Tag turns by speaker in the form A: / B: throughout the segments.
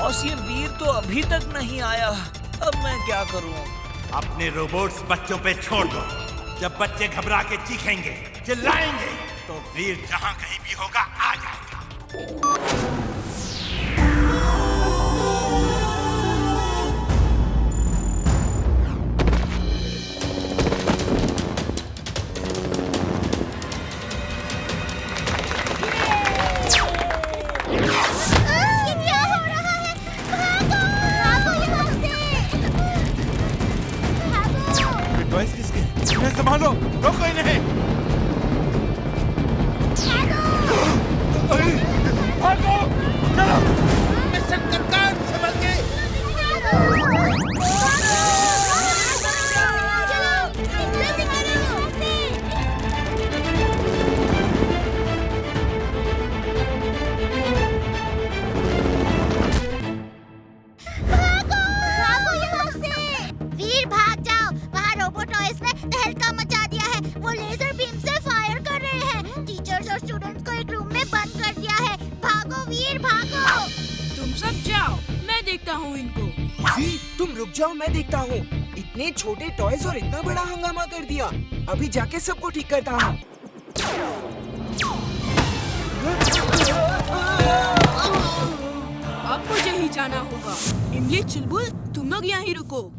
A: Boss, ये वीर तो अभी तक नहीं आया। अब मैं क्या करूं?
B: अपने रोबोट्स बच्चों पे छोड़ दो। जब बच्चे घबरा के चीखेंगे, चिल्लाएंगे, तो वीर जहां कहीं भी होगा आ जाएगा। संभालो, रोको इन्हें। भागो, चलो। मिस्टर कप्तान, संभल के।
C: वीर भाग जाओ, वहाँ रोबोटॉयज ने तहलका मचा दिया है। वो लेजर बीम से फायर कर रहे हैं। टीचर्स और स्टूडेंट्स को एक रूम में बंद कर दिया है। भागो वीर, भागो।
D: तुम सब जाओ, मैं देखता हूँ इनको।
E: वीर, तुम रुक जाओ, मैं देखता हूँ। इतने छोटे टॉयज और इतना बड़ा हंगामा कर दिया। अभी जाके सबको ठीक करता हूँ।
D: अब मुझे ही जाना होगा। इमली, चुलबुल, तुम लोग यहाँ ही रुको।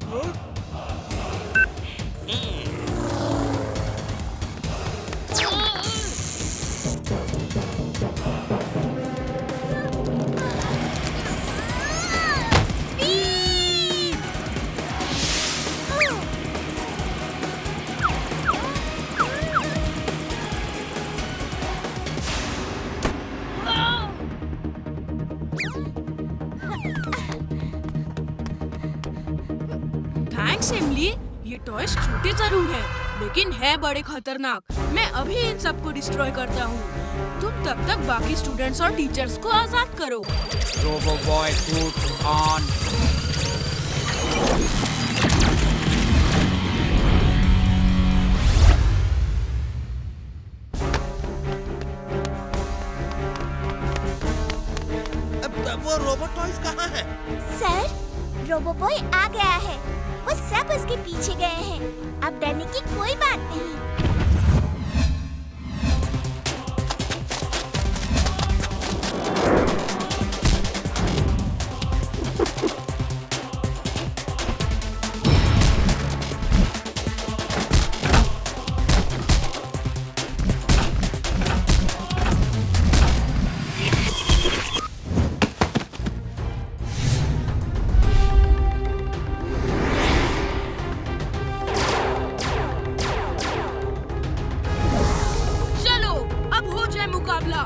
D: थैंक्स इमली, ये टॉयज छोटे जरूर हैं, लेकिन है बड़े खतरनाक। मैं अभी इन सबको डिस्ट्रॉय करता हूँ। तुम तब तक बाकी स्टूडेंट्स और टीचर्स को आजाद करो।
E: Robo boy suit on.
B: वो रोबोट टॉयज कहाँ है?
C: सर, रोबो बॉय आ गया है। वो सब उसके पीछे गए हैं। अब डरने की कोई बात नहीं।
D: मुकाबला।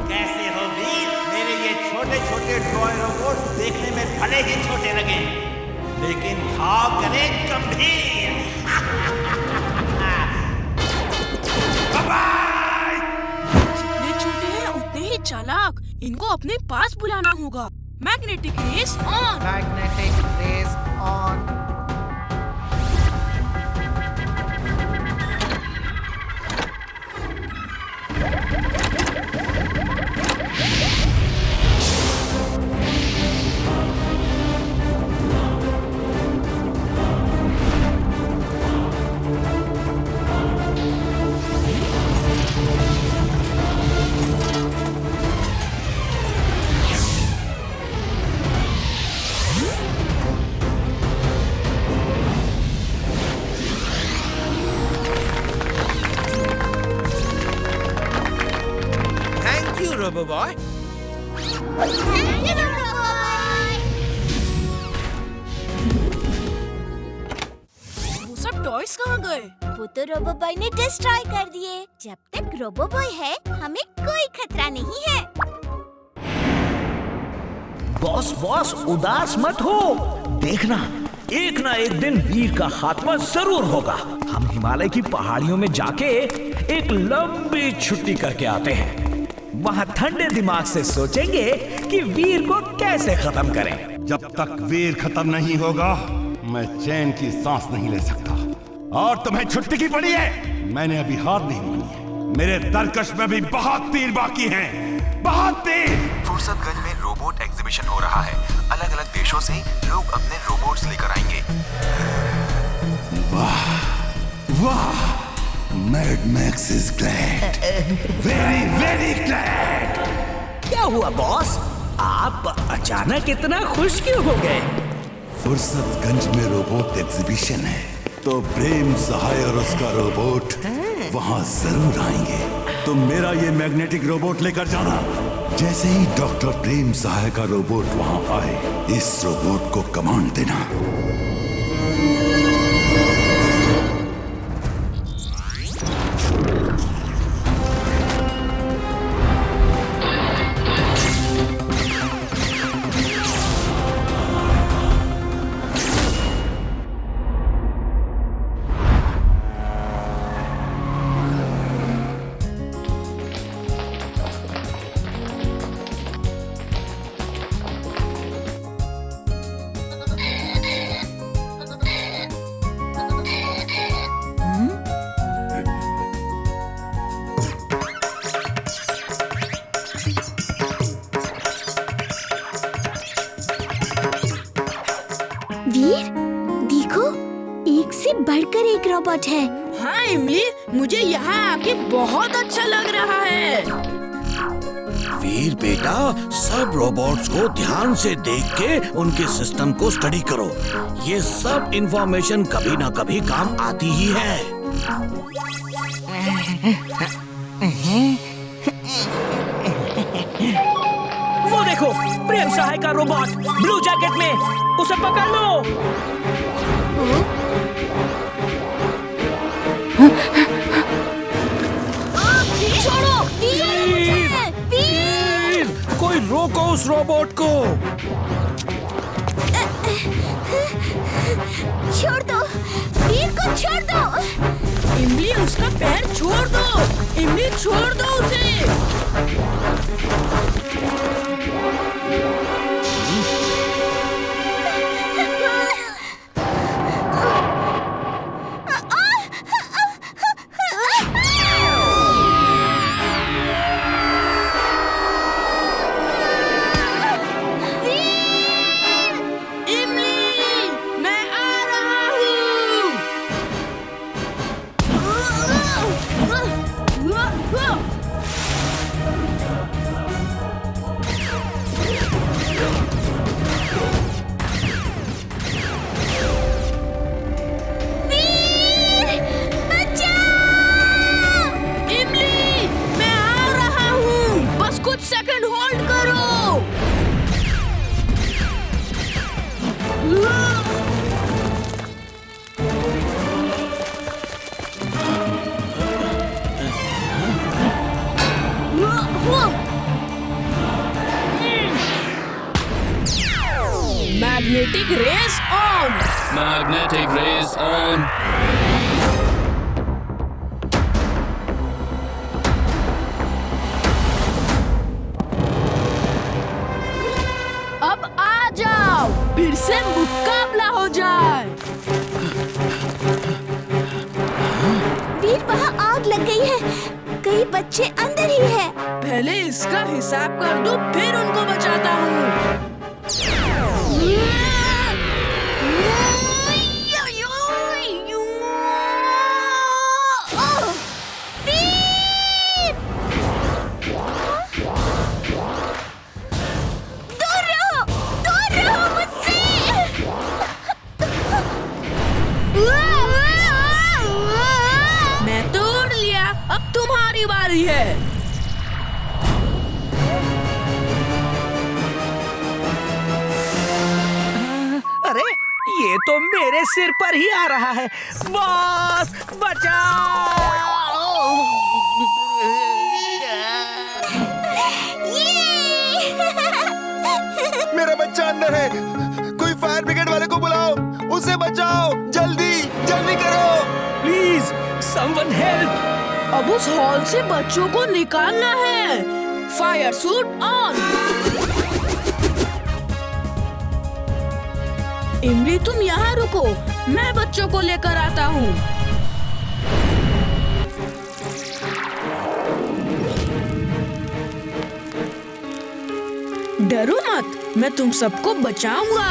B: कैसे हो वीर? मेरे ये छोटे-छोटे टॉय रोबोट्स देखने में भले ही छोटे लगे, लेकिन भाव करें गंभीर।
D: जितने छोटे हैं उतने ही चालाक। इनको अपने पास बुलाना होगा। Magnetic race on.
E: Magnetic race on.
A: Robo boy.
D: वो सब टॉयज कहाँ गए?
C: वो तो रोबो बॉय ने डिस्ट्रॉय कर दिए। जब तक रोबो बॉय है, हमें कोई खतरा नहीं है।
A: बॉस बॉस, उदास मत हो। देखना, एक ना एक दिन वीर का खात्मा जरूर होगा। हम हिमालय की पहाड़ियों में जाके एक लंबी छुट्टी करके आते हैं। वहाँ ठंडे दिमाग से सोचेंगे कि वीर को कैसे खत्म करें।
B: जब तक वीर खत्म नहीं होगा मैं चैन की सांस नहीं ले सकता। और तुम्हें छुट्टी की पड़ी है। मैंने अभी हार नहीं मानी है। मेरे तरकश में भी बहुत तीर बाकी हैं, बहुत तीर।
F: फुर्सतगंज में रोबोट एग्जीबिशन हो रहा है। अलग अलग देशों से लोग अपने रोबोट्स लेकर आएंगे।
B: वाह वाह, mad max is glad, very very glad.
A: क्या हुआ बॉस, आप अचानक इतना खुश क्यों हो गए?
B: फुर्सतगंज में रोबोट एग्जीबिशन है तो प्रेम सहाय और उसका रोबोट वहाँ जरूर आएंगे। तुम मेरा ये मैग्नेटिक रोबोट लेकर जाना। जैसे ही डॉक्टर प्रेम सहाय का रोबोट वहाँ आए, इस रोबोट को कमांड देना।
C: वीर, देखो, एक से बढ़कर एक रोबोट है।
D: हाँ इमली, मुझे यहाँ आके बहुत अच्छा लग रहा है।
G: वीर बेटा, सब रोबोट्स को ध्यान से देख के उनके सिस्टम को स्टडी करो। ये सब इंफॉर्मेशन कभी ना कभी काम आती ही है।
A: वो देखो, प्रेम सहाय का रोबोट ब्लू जैकेट में, उसे पकड़ लो।
C: छोड़ो,
G: वीर, कोई रोको उस रोबोट को।
C: छोड़ दो, वीर को छोड़ दो।
D: इमली, उसका पैर छोड़ दो। इमली, छोड़ दो उसे। Magnetic rays on!
H: Magnetic rays on!
D: अब आ जाओ, फिर से मुकाबला हो जाए।
C: वीर, वहाँ आग लग गई है, कई बच्चे अंदर ही है।
D: पहले इसका हिसाब कर दूं, फिर उनको बचाता हूँ। मैं तोड़ लिया, अब तुम्हारी बारी है।
A: अरे, ये तो मेरे सिर पर ही आ रहा है। बॉस, बचाओ!
F: मेरा बच्चा अंदर है। कोई फायर ब्रिगेड वाले को बुलाओ, उसे बचाओ। जल्दी जल्दी करो।
A: Please Someone help!
D: अब उस हॉल से बच्चों को निकालना है। Fire suit on. इमली तुम यहाँ रुको, मैं बच्चों को लेकर आता हूँ। डरो मत, मैं तुम सबको बचाऊंगा।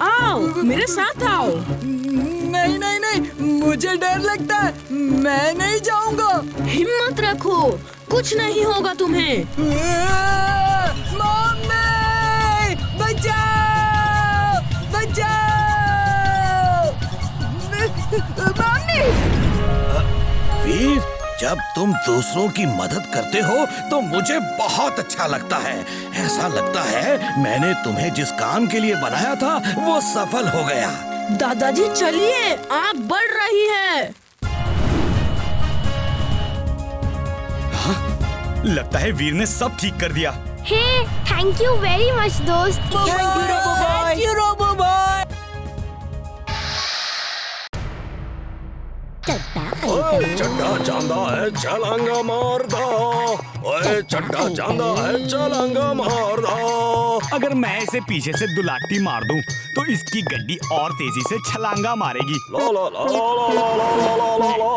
D: आओ, मेरे साथ आओ।
E: नहीं नहीं नहीं, मुझे डर लगता है, मैं नहीं जाऊंगा।
D: हिम्मत रखो, कुछ नहीं होगा तुम्हें।
E: मम्मी, बचाओ, बचाओ, मम्मी।
G: वीर, जब तुम दूसरों की मदद करते हो तो मुझे बहुत अच्छा लगता है। ऐसा लगता है मैंने तुम्हें जिस काम के लिए बनाया था वो सफल हो गया।
D: दादाजी चलिए, आग बढ़ रही है।
A: लगता है वीर ने सब ठीक कर दिया।
C: Hey, thank you very much दोस्त।
E: Thank you robo boy. Thank you robo boy.
G: चड्डा चांदा है छलांगा मारदा, ओए चड्डा चांदा है छलांगा मारदा।
A: अगर मैं इसे पीछे से दुलाटी मार दूं, तो इसकी गड्डी और तेजी से छलांगा मारेगी।
G: ला ला ला ला ला ला ला ला।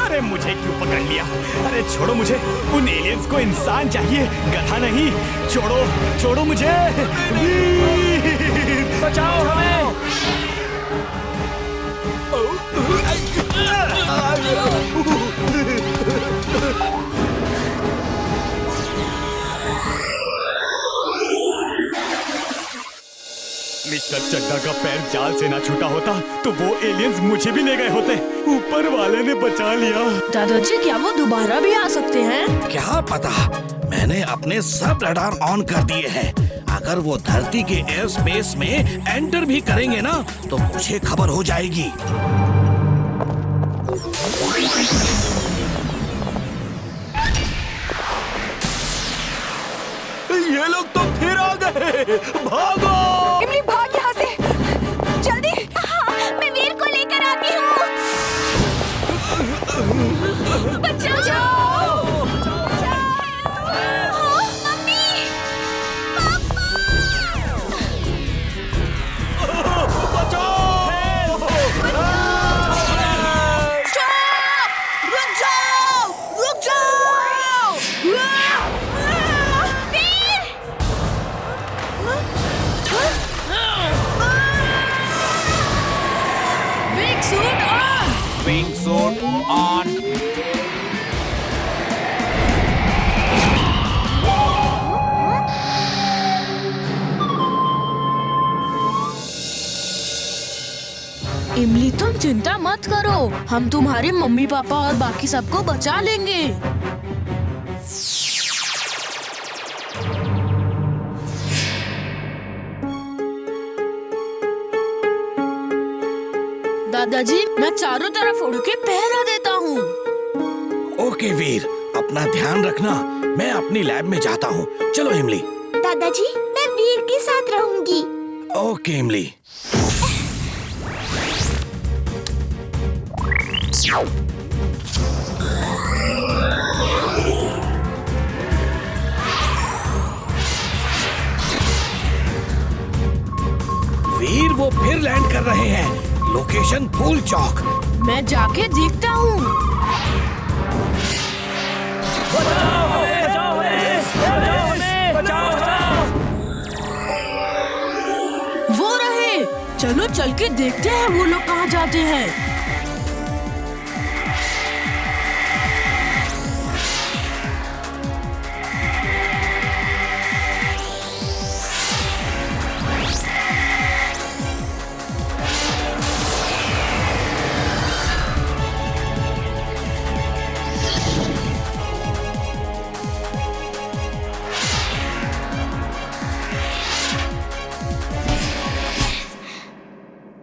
A: अरे मुझे क्यों पकड़ लिया? अरे छोड़ो मुझे, उन एलियंस को इंसान चाहिए, गधा नहीं। छोड़ो, छोड़ो मुझे। बचाओ हमें। मिस्टर चड्डा का पैर जाल से ना छूटा होता तो वो एलियंस मुझे भी ले गए होते। ऊपर वाले ने बचा लिया।
D: दादाजी, क्या वो दोबारा भी आ सकते हैं?
G: क्या पता, मैंने अपने सब रडार ऑन कर दिए हैं। अगर वो धरती के एयर स्पेस में एंटर भी करेंगे ना तो मुझे खबर हो जाएगी।
A: ये लोग तो फिर आ गए। भागो!
C: इमली भाग यहाँ से, जल्दी। हाँ, मैं वीर को लेकर आती हूँ। बचाओ! मम्मी!
D: रुक जाओ! रुक जाओ! Wing suit on!
A: Wing suit on.
D: इमली, तुम चिंता मत करो, हम तुम्हारे मम्मी पापा और बाकी सबको बचा लेंगे। दादाजी, मैं चारों तरफ उड़ के पहरा देता हूँ।
G: ओके वीर, अपना ध्यान रखना। मैं अपनी लैब में जाता हूँ। चलो इमली।
C: दादाजी, मैं वीर के साथ रहूंगी।
G: ओके इमली। वीर, वो फिर लैंड कर रहे हैं। लोकेशन फूल चौक।
D: मैं जाके देखता हूँ। वो रहे, चलो चल के देखते हैं वो लोग कहाँ जाते हैं।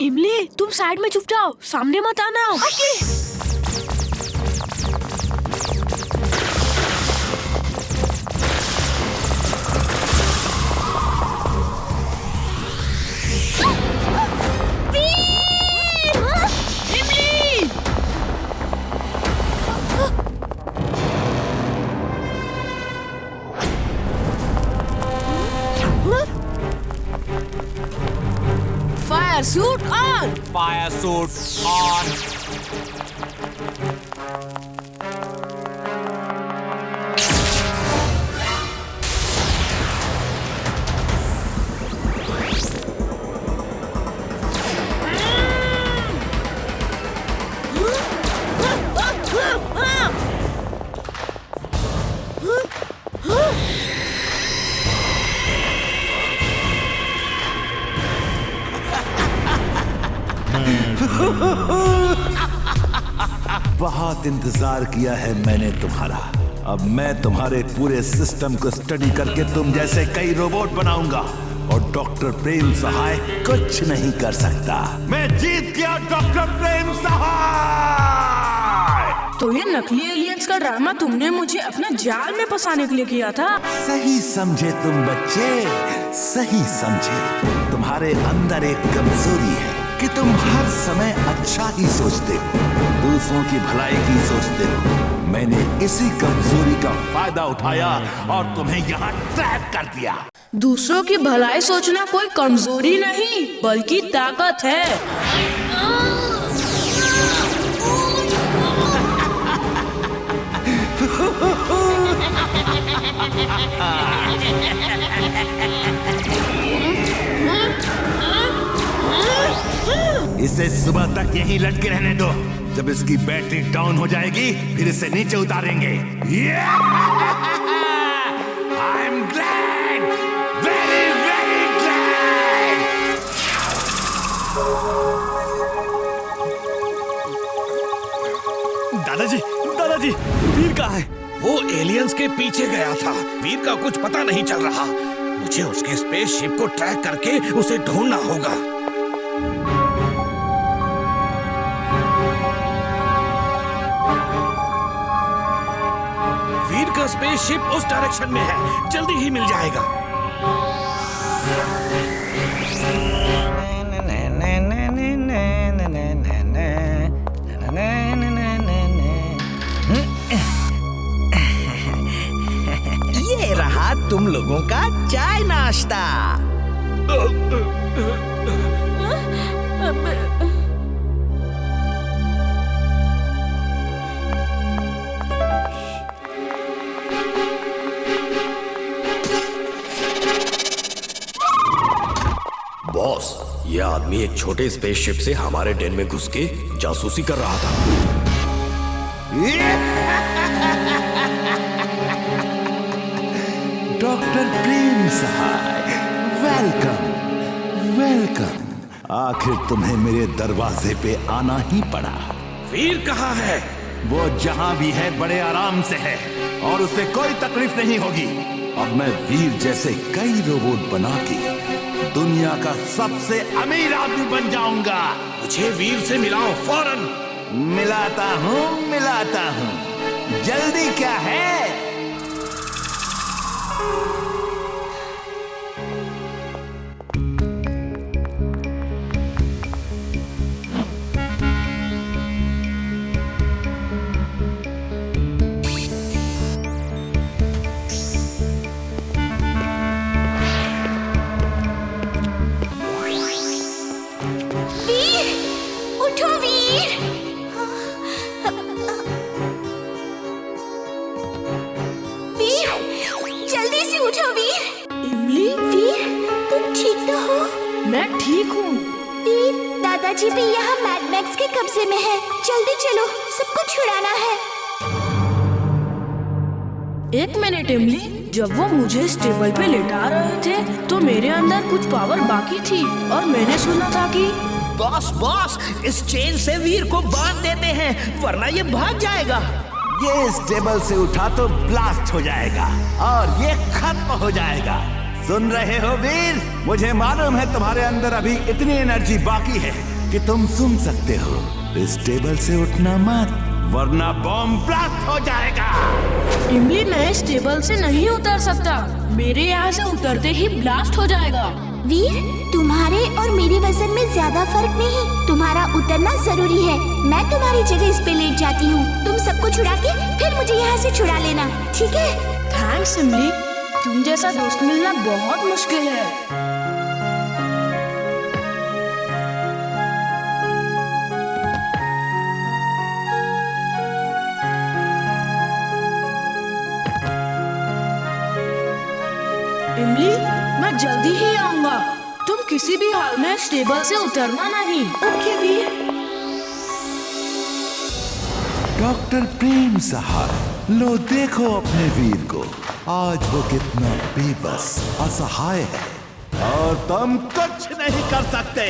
D: इमली, तुम साइड में चुप जाओ, सामने मत आना। Fire suit on!
A: Fire suit on!
B: बहुत इंतजार किया है मैंने तुम्हारा। अब मैं तुम्हारे पूरे सिस्टम को स्टडी करके तुम जैसे कई रोबोट बनाऊंगा और डॉक्टर प्रेम सहाय कुछ नहीं कर सकता। मैं जीत गया डॉक्टर प्रेम सहाय।
D: तो ये नकली एलियंस का ड्रामा तुमने मुझे अपने जाल में फंसाने के लिए किया था।
B: सही समझे तुम बच्चे, सही समझे। तुम्हारे अंदर एक कमजोरी है कि तुम हर समय अच्छा ही सोचते हो, दूसरों की भलाई की सोचते हो। मैंने इसी कमजोरी का फायदा उठाया और तुम्हें यहाँ ट्रैप कर दिया।
D: दूसरों की भलाई सोचना कोई कमजोरी नहीं बल्कि ताकत है।
B: इसे सुबह तक यहीं लटके रहने दो। जब इसकी बैटरी डाउन हो जाएगी फिर इसे नीचे उतारेंगे। I am glad, very very glad.
A: दादाजी, दादाजी, वीर कहाँ है?
G: वो एलियंस के पीछे गया था। वीर का कुछ पता नहीं चल रहा। मुझे उसके स्पेसशिप को ट्रैक करके उसे ढूंढना होगा। वीर का स्पेसशिप उस डायरेक्शन में है, जल्दी ही मिल जाएगा।
A: ये रहा तुम लोगों का चाय नाश्ता।
G: बॉस, ये आदमी एक छोटे स्पेसशिप से हमारे den में घुस के जासूसी कर रहा था।
B: डॉक्टर प्रेम सहाय, वेलकम वेलकम। आखिर तुम्हें मेरे दरवाजे पे आना ही पड़ा।
G: वीर कहाँ है?
B: वो जहां भी है बड़े आराम से है और उसे कोई तकलीफ नहीं होगी। अब मैं वीर जैसे कई रोबोट बना के दुनिया का सबसे अमीर आदमी बन जाऊंगा।
G: मुझे वीर से मिलाओ फौरन।
B: मिलाता हूँ। जल्दी क्या है?
D: मैं ठीक हूँ।
C: वीर, दादाजी भी यहाँ मैड मैक्स के कब्जे में है। जल्दी चलो, सबको छुड़ाना है।
D: एक मिनट इमली, जब वो मुझे इस टेबल पे लेटा रहे थे तो मेरे अंदर कुछ पावर बाकी थी और मैंने सुना था कि
A: बॉस, इस चेन से वीर को बांध देते हैं वरना ये भाग जाएगा।
B: ये इस टेबल से उठा तो ब्लास्ट हो जाएगा और ये खत्म हो जाएगा। सुन रहे हो वीर? मुझे मालूम है तुम्हारे अंदर अभी इतनी एनर्जी बाकी है कि तुम सुन सकते हो। इस टेबल से उठना मत, वरना बॉम्ब ब्लास्ट हो जाएगा।
D: इमली, मैं इस टेबल से नहीं उतर सकता। मेरे यहाँ से उतरते ही ब्लास्ट हो जाएगा।
C: वीर, तुम्हारे और मेरे वजन में ज्यादा फर्क नहीं, तुम्हारा उतरना जरूरी है। मैं तुम्हारी जगह इस पे लेट जाती हूँ, तुम सबको छुड़ा के फिर मुझे यहाँ से छुड़ा लेना, ठीक है?
D: थैंक्स इमली, तुम जैसा दोस्त मिलना बहुत मुश्किल है। इमली, मैं जल्दी ही आऊंगा। तुम किसी भी हाल में इस टेबल से उतरना नहीं।
C: ओके वीर।
B: डॉक्टर प्रेम सहाय, लो देखो अपने वीर को, आज वो कितना बेबस असहाय है और तुम कुछ नहीं कर सकते।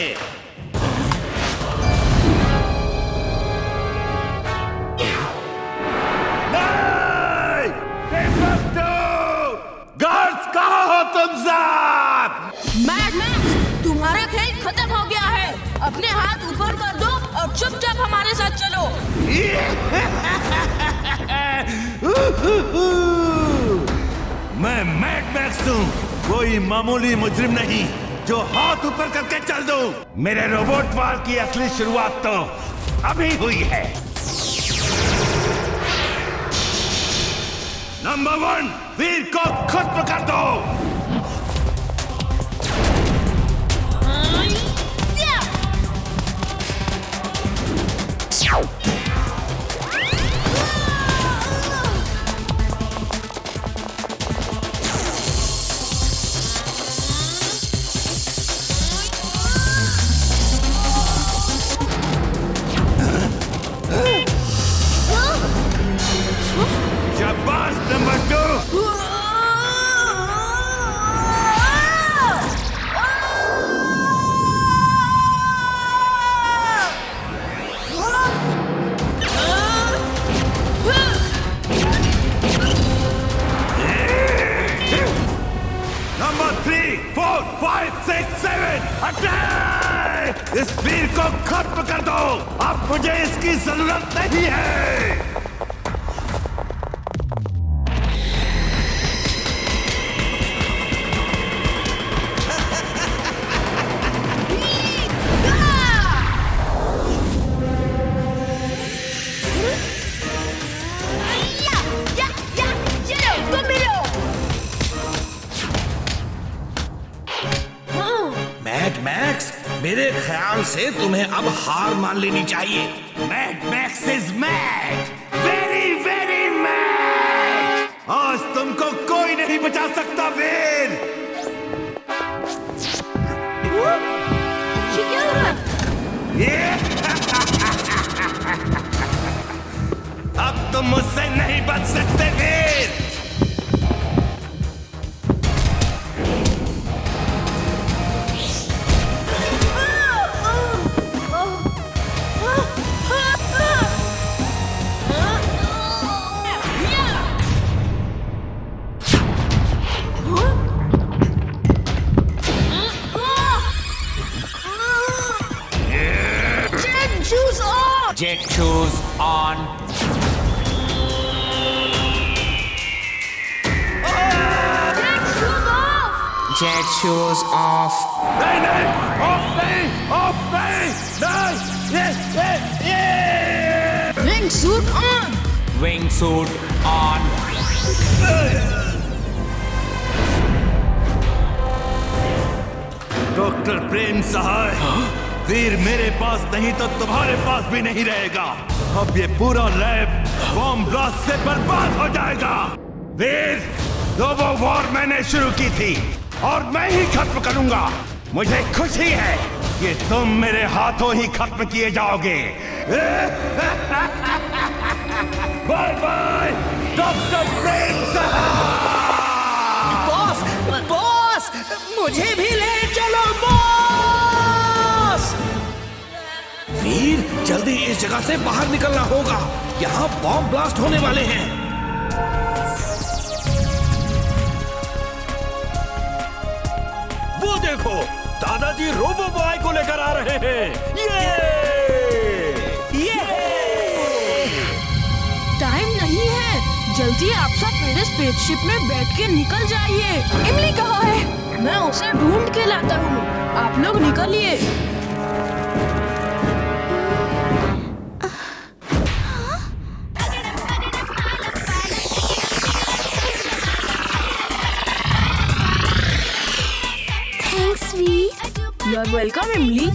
B: गार्ड्स, कहाँ हो तुम सब?
D: मैड मैक्स, तुम्हारा खेल खत्म हो गया है। अपने हाथ ऊपर कर दो और चुपचाप हमारे साथ चलो।
B: मैं मैड मैक्स हूँ, कोई मामूली मुजरिम नहीं जो हाथ ऊपर करके चल दूं। मेरे रोबोट वार की असली शुरुआत तो अभी हुई है। नंबर 1, वीर को खत्म कर दो। शाबाश नंबर 2। Number 3, 4, 5, 6, 7 attack! इस वीर को खत्म कर दो, अब मुझे इसकी जरूरत नहीं है।
G: मैड मैक्स, मेरे ख्याल से तुम्हें अब हार मान लेनी चाहिए।
B: Mad max is mad, very very mad. आज तुमको कोई नहीं बचा सकता वीर।
D: ये क्या हो रहा है?
B: अब तुम मुझसे नहीं बच सकते वीर।
A: Jet shoes on. Jet shoes off.
B: नहीं नहीं, ऑफ नहीं, ऑफ नहीं, नहीं।
D: Wing suit on.
A: Wingsuit on.
B: Doctor Prem Sahay, Veer मेरे पास नहीं तो तुम्हारे पास भी नहीं रहेगा। अब ये पूरा लैब बॉम्ब ब्लास्ट से बर्बाद हो जाएगा। वीर, रोबो वॉर मैंने शुरू की थी और मैं ही खत्म करूंगा। मुझे खुशी है कि तुम मेरे हाथों ही खत्म किए जाओगे। Bye bye doctor Prem Sahay.
G: Boss, boss, मुझे भी ले चलो बॉस। वीर, जल्दी इस जगह से बाहर निकलना होगा, यहाँ बॉम्ब ब्लास्ट होने वाले हैं।
A: वो देखो, दादाजी रोबो बॉय को लेकर आ रहे हैं। ये
D: जल्दी आप सब मेरे स्पेसशिप में बैठ के निकल जाइए।
I: इमली कहाँ है?
D: मैं उसे ढूंढ के लाता हूँ, आप लोग निकलिए।
C: Thanks Veer.
D: You are welcome इमली।